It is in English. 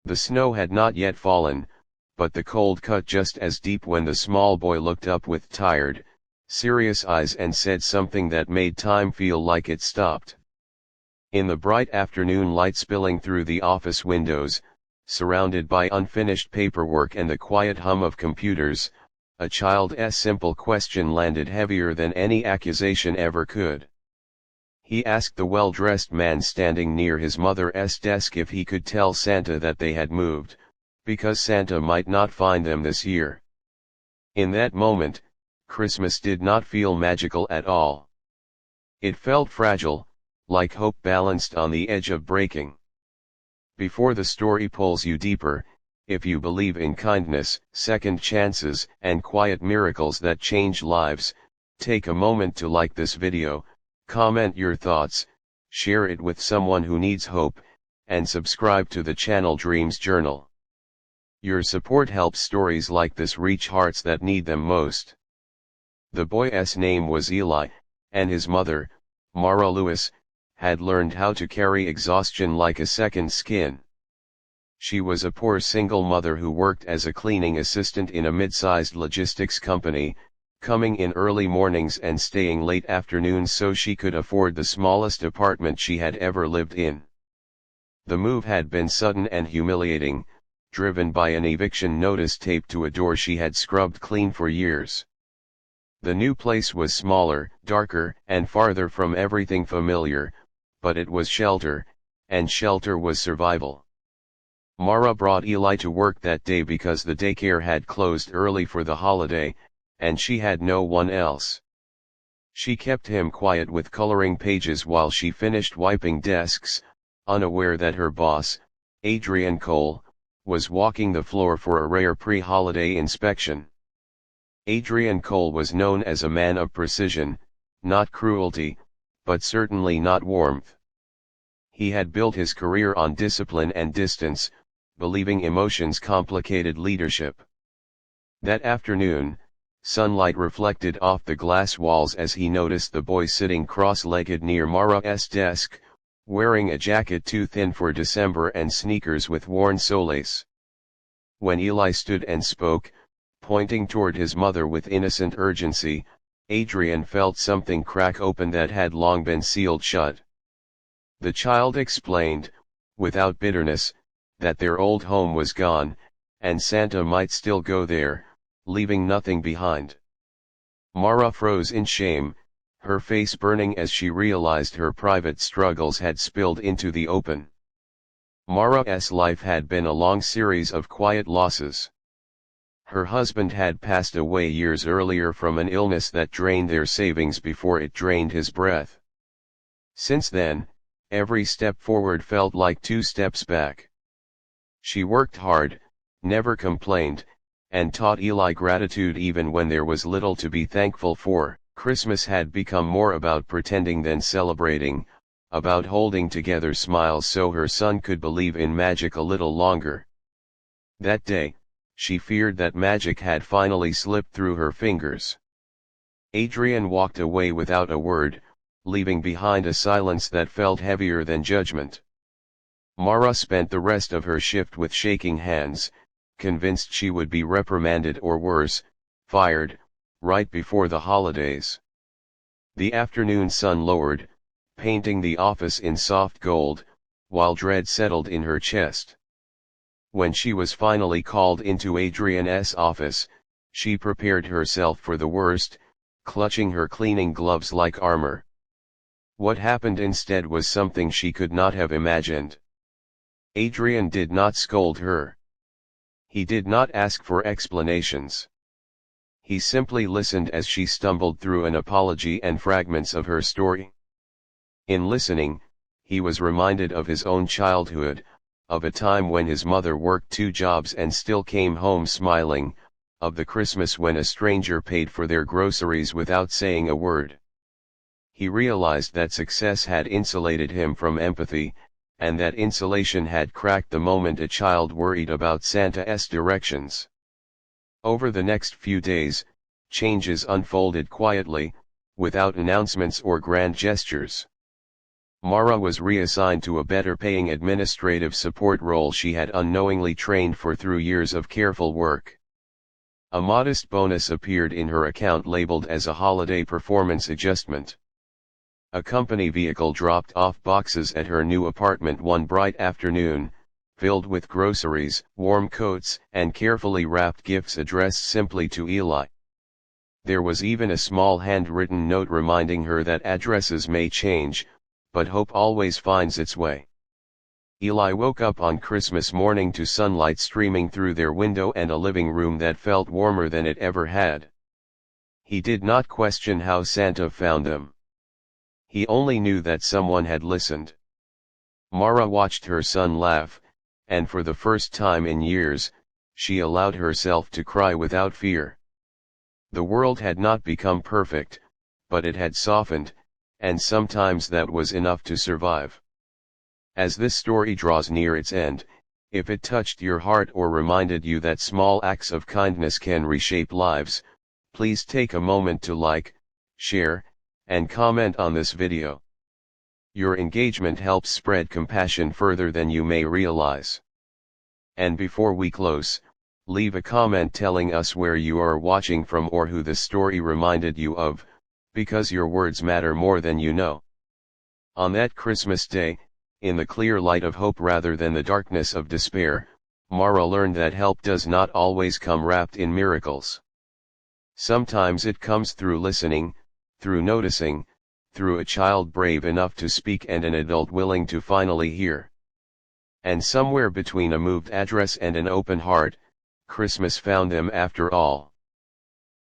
The snow had not yet fallen, but the cold cut just as deep when the small boy looked up with tired, serious eyes and said something that made time feel like it stopped. In the bright afternoon light spilling through the office windows, surrounded by unfinished paperwork and the quiet hum of computers, a child's simple question landed heavier than any accusation ever could. He asked the well-dressed man standing near his mother's desk if he could tell Santa that they had moved, because Santa might not find them this year. In that moment, Christmas did not feel magical at all. It felt fragile, like hope balanced on the edge of breaking. Before the story pulls you deeper, if you believe in kindness, second chances, and quiet miracles that change lives, take a moment to like this video, comment your thoughts, share it with someone who needs hope, and subscribe to the channel Dreams Journal. Your support helps stories like this reach hearts that need them most. The boy's name was Eli, and his mother, Mara Lewis, had learned how to carry exhaustion like a second skin. She was a poor single mother who worked as a cleaning assistant in a mid-sized logistics company, coming in early mornings and staying late afternoons so she could afford the smallest apartment she had ever lived in. The move had been sudden and humiliating, driven by an eviction notice taped to a door she had scrubbed clean for years. The new place was smaller, darker, and farther from everything familiar, but it was shelter, and shelter was survival. Mara brought Eli to work that day because the daycare had closed early for the holiday, and she had no one else. She kept him quiet with coloring pages while she finished wiping desks, unaware that her boss, Adrian Cole, was walking the floor for a rare pre-holiday inspection. Adrian Cole was known as a man of precision, not cruelty, but certainly not warmth. He had built his career on discipline and distance, believing emotions complicated leadership. That afternoon, sunlight reflected off the glass walls as he noticed the boy sitting cross-legged near Mara's desk, wearing a jacket too thin for December and sneakers with worn soles. When Eli stood and spoke, pointing toward his mother with innocent urgency, Adrian felt something crack open that had long been sealed shut. The child explained, without bitterness, that their old home was gone, and Santa might still go there, leaving nothing behind. Mara froze in shame, her face burning as she realized her private struggles had spilled into the open. Mara's life had been a long series of quiet losses. Her husband had passed away years earlier from an illness that drained their savings before it drained his breath. Since then, every step forward felt like 2 steps back. She worked hard, never complained, and taught Eli gratitude even when there was little to be thankful for. Christmas had become more about pretending than celebrating, about holding together smiles so her son could believe in magic a little longer. That day, she feared that magic had finally slipped through her fingers. Adrian walked away without a word, leaving behind a silence that felt heavier than judgment. Mara spent the rest of her shift with shaking hands, convinced she would be reprimanded or worse, fired, right before the holidays. The afternoon sun lowered, painting the office in soft gold, while dread settled in her chest. When she was finally called into Adrian's office, she prepared herself for the worst, clutching her cleaning gloves like armor. What happened instead was something she could not have imagined. Adrian did not scold her. He did not ask for explanations. He simply listened as she stumbled through an apology and fragments of her story. In listening, he was reminded of his own childhood, of a time when his mother worked 2 jobs and still came home smiling, of the Christmas when a stranger paid for their groceries without saying a word. He realized that success had insulated him from empathy, and that insulation had cracked the moment a child worried about Santa's directions. Over the next few days, changes unfolded quietly, without announcements or grand gestures. Mara was reassigned to a better-paying administrative support role she had unknowingly trained for through years of careful work. A modest bonus appeared in her account labeled as a holiday performance adjustment. A company vehicle dropped off boxes at her new apartment one bright afternoon, filled with groceries, warm coats, and carefully wrapped gifts addressed simply to Eli. There was even a small handwritten note reminding her that addresses may change, but hope always finds its way. Eli woke up on Christmas morning to sunlight streaming through their window and a living room that felt warmer than it ever had. He did not question how Santa found them. He only knew that someone had listened. Mara watched her son laugh, and for the first time in years, she allowed herself to cry without fear. The world had not become perfect, but it had softened, and sometimes that was enough to survive. As this story draws near its end, if it touched your heart or reminded you that small acts of kindness can reshape lives, please take a moment to like, share, and comment on this video. Your engagement helps spread compassion further than you may realize. And before we close, leave a comment telling us where you are watching from or who the story reminded you of, because your words matter more than you know. On that Christmas day, in the clear light of hope rather than the darkness of despair, Mara learned that help does not always come wrapped in miracles. Sometimes it comes through listening, through noticing, through a child brave enough to speak and an adult willing to finally hear. And somewhere between a moved address and an open heart, Christmas found them after all.